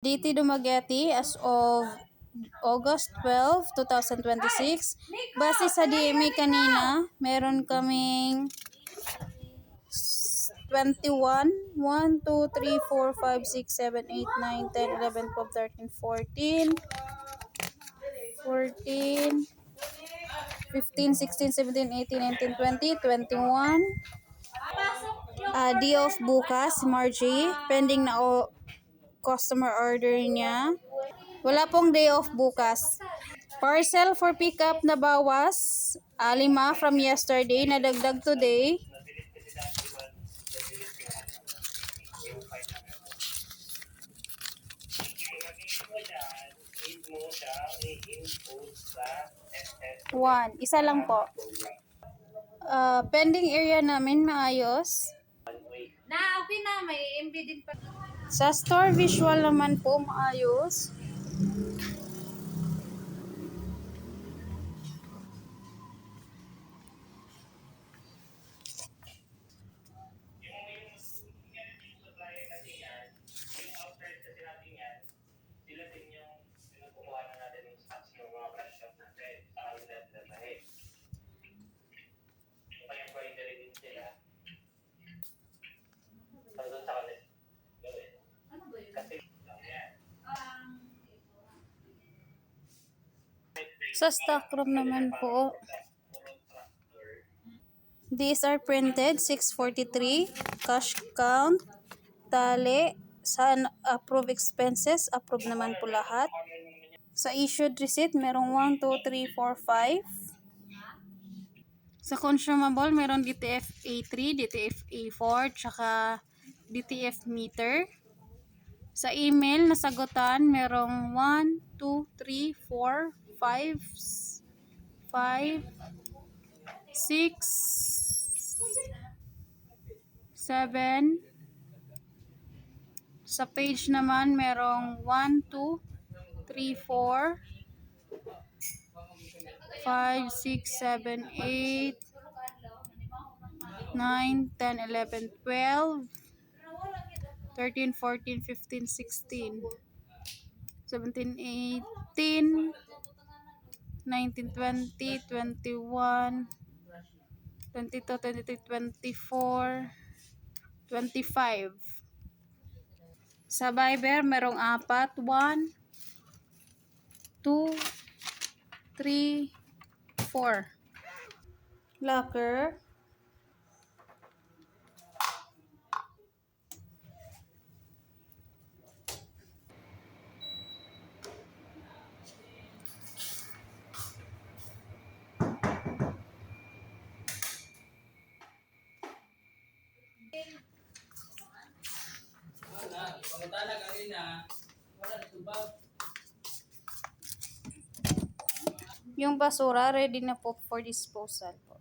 DT Dumaguete as of August 12, 2026. Base sa DMA kanina, meron kaming 21, 1, 2, 3, 4, 5, 6, 7, 8, 9, 10, 11, 12, 13, 14, 15, 16, 17, 18, 19, 20, 21. Day off bukas, Margie. Pending na customer order niya. Wala pong day off bukas. Parcel for pickup na bawas. 5 from yesterday, nadagdag today. One. Isa lang po. Pending area namin maayos. Okay na, may MD din pa. Sa store visual naman po maayos. Sa stockroom naman po, these are printed 643, cash count, tali, sa approved expenses, approved naman po lahat. Sa issued receipt, merong 1, 2, 3, 4, 5. Sa consumable, merong DTF A3, DTF A4, tsaka DTF meter. Sa email, nasagutan, merong 1, 2, 3, 4, 5, 5, 6, 7. Sa page naman, merong 1, 2, 3, 4, 5, 6, 7, 8, 9, 10, 11, 12, 13, 14, 15, 16, 17, 18, 19, 20, 21, 22, 23, 24, 25. Sa Viber, merong 4. 1, 2, 3, 4. Locker. Yung basura, ready na po for disposal po.